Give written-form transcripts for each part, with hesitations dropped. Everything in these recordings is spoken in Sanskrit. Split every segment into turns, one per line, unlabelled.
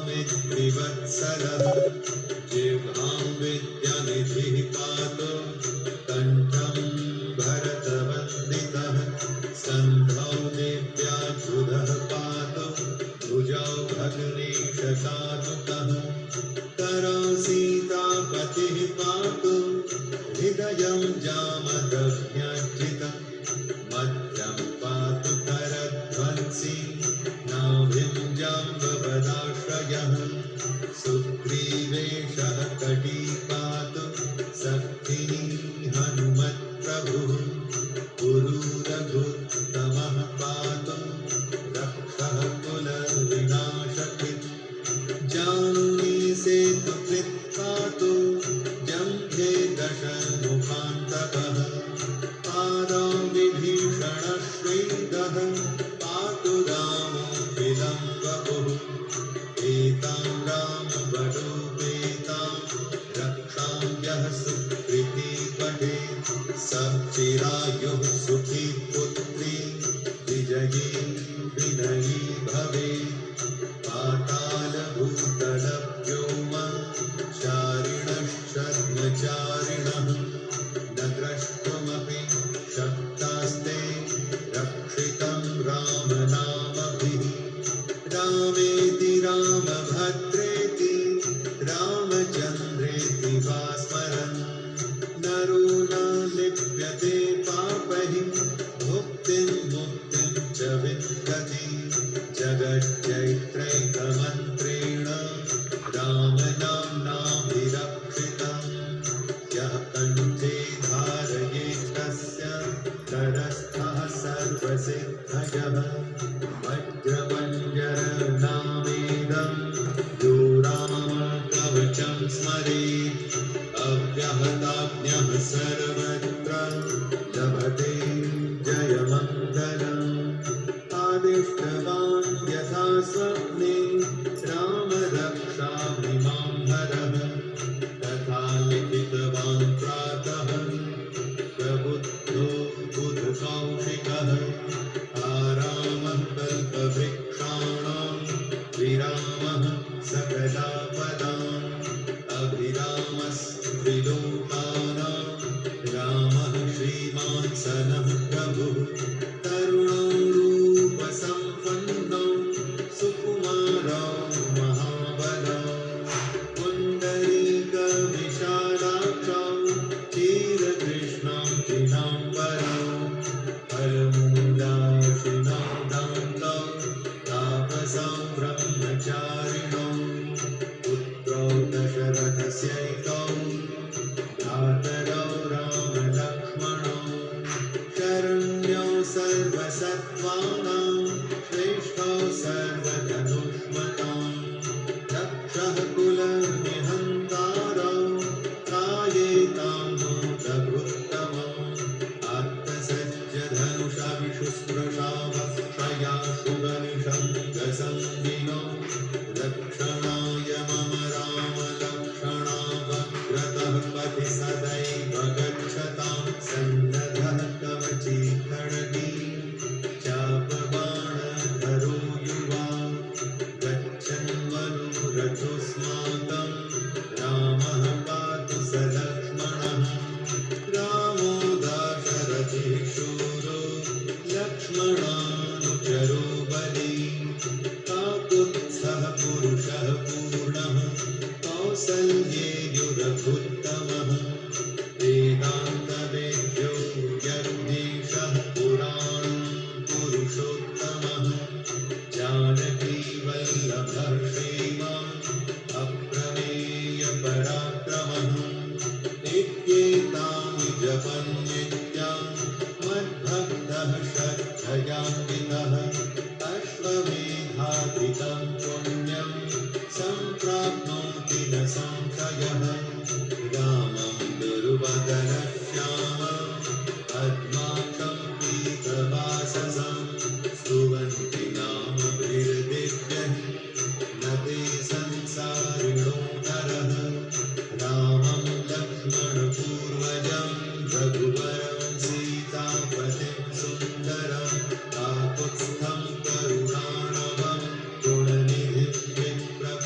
रामेत्रिवत्सलः जिह्वां विद्यानिधिः पातु कण्ठं भरतवन्दितः स्कन्धौ दिव्याच्युतः पातु भुजौ भग्नेशशानुकः करौ सीतापतिः पातु हृदयं जामदग्न्यर्चितम् मध्यं पातु करध्वंसी नाभिं जाम्बवदाश्रयः सुग्रीवेशः कटी पातु शक्तिनी हनुमत्प्रभुः पुरुरघुत्तमः पातु रक्षः कुलविनाशकृत् जानुनी सेतुकृत् पातु जम्भे दशमुखान्तकः पादौ विभीषणश्रीदः पातु रामो विलम्बपुः एतां रामवधूपेतां रक्षां यः सुकृती पठेत् स चिरायुः सुखी पुत्री विजयी विनयी भवेत् पातालभूतलव्योमा चारिणश्चर्मचारिणः न द्रष्टुमपि शक्तास्ते रक्षितं रामनामभिः रामेति रामभद्रेति रामचन्द्रेति वा स्मरन् नरो न लिप्यते पापैः भुक्तिं मुक्तिं च विन्दति जगच्चैत्रैकमन्त्रेण रामनाम्नाभिरक्षितम् यः कण्ठे धारयेत् तस्य करस्थः सर्वसिद्धयः वज्रवञ्जरनामेदं यो रामकवचं स्मरेत् अव्याहताज्ञः सर्वत्र लभते जयमङ्गलम् आदिष्टवान् यथा स्वप्ने रामरक्षामिमां हरः तथा लिखितवान् प्रातः प्रबुद्धो बुधकौशिकः आरामः कल्पवृक्षाणां विरामः सकलापदाम् अभिरामस्त्रिलोकानां रामः श्रीमान् सनः प्रभुः तरुणो रूपसम्पन्नो सुकुमारो महाबलो पुण्डरीकविशालाक्षौ चिरकृष्णां चिदाम्बरौ फलमूलाशिनौ दान्तौ तापसौ ब्रह्मचारिणौ पुत्रौ दशरथस्यैकौ भ्रातरौ रामलक्ष्मणौ शरण्यौ सर्वसत्त्वानां श्रेष्ठौ सर्वधनुष्मतां रक्षः कुलनिहन्तारौ त्रायेतां भूतभृत्तमम् आत्मसज्जधनुषाविषुस्पृशावक्षया शुभनिषङ्गसङ्गिनौ रक्षणाय मम रामलक्षणावग्रतः पथि सदैव गच्छतां सन्नद्धः कवची खड्गी चापबाणधरो युवा गच्छन्वनुरथोऽस्माकं रामः पातु स लक्ष्मणः रामो दाशरथी शूरो लक्ष्मणानुचरो बली काकुत्स्थः पुरुषः पूर्णः कौसल्येयुरभुत्तमः वेदान्तवेद्यो यज्ञेशः पुराणं पुरुषोत्तमः जानकीवल्लभः श्रीमान् अप्रमेयपराक्रमः इत्येतानि जपन् नित्यां मद्भक्तः श्रद्धयान्वितः अश्वमेधाधिकं पुण्यं सम्प्राप्नोति न संशयः रामं दुर्वदनश्यामं पद्माक्षं पीतवाससं स्तुवन्ति नामभिर्दिव्यैः न ते संसारिणो नरः रामं लक्ष्मणपूर्वजं रघुवरं सीतापतिं सुन्दरं काकुत्स्थं करुणाणवं गुणनिधिं विप्रं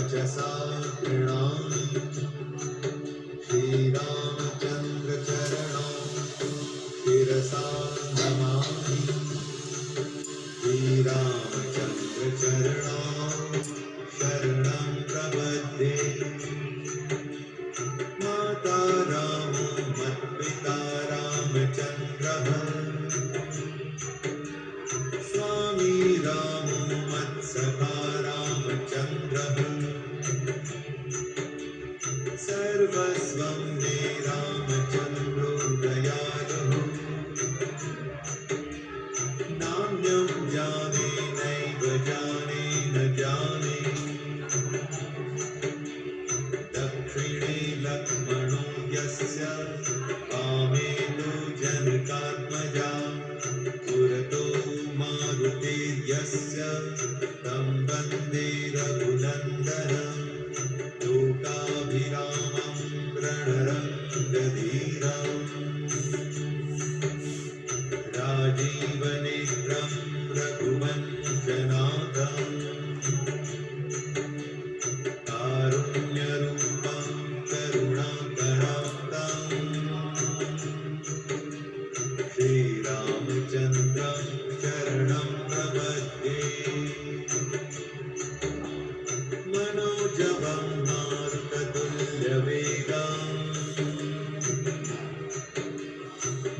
वचसा गृह्णामि श्रीरामचन्द्रचरणौ शिरसा नमामि श्रीरामचन्द्रचरणौ शरणं प्रपद्ये माता रामो मत्पिता रामचन्द्रः स्वामी रामो मत्सखा रामचन्द्रः सर्वस्वं मे रामचन्द्रो दयालुः नान्यं जाने नैव जाने न जाने दक्षिणे लक्ष्मणो यस्य वामे तु जनकात्मजा पुरतो मारुतिर्यस्य तं वन्दे रघुनन्दनं लोकाभिरामं रणरङ्गधीरम् राजीवनेत्रं रघुवंशनाथम् कारुण्यरूपं करुणाकराब्धम् श्रीरामचन्द्रं शरणं प्रपद्ये मनोजवं मारुततुल्यवेगम्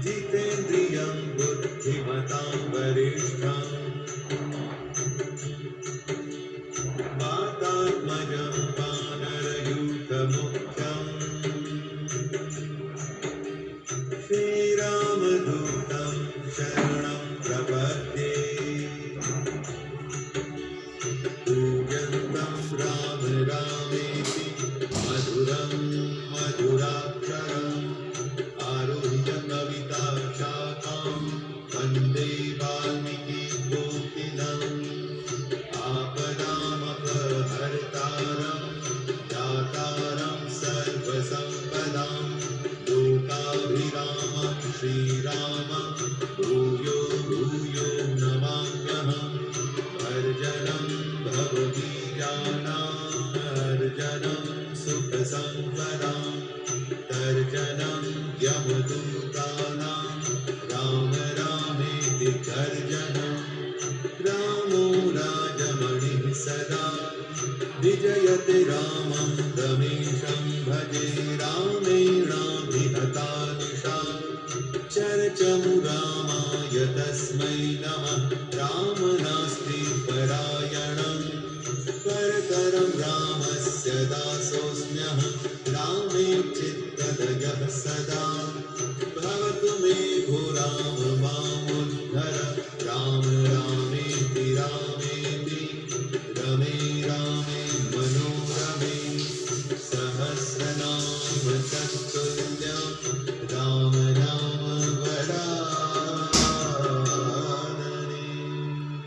जितेन्द्रियं बुद्धिमतां वरिष्ठम् वातात्मजं वानरयूथमुख्यम् श्रीरामदूतं शरणं प्रपद्ये पूजन्तं राम रामेति मधुरं मधुराक्षरम् आरुह्य कविता शाखां वन्दे वाल्मीकिकोकिलम् आपदामपहर्तारं दातारं सर्वसम्पदां लोकाभिरामं श्रीरामं भूयो भूयो नमाम्यहम् अर्जनं भवबीजानां अर्जनं सुखसम्पदां तर्जनं यमदूतानां राम रामेति गर्जनं रामो राजमणिः सदा विजयते रामं रमे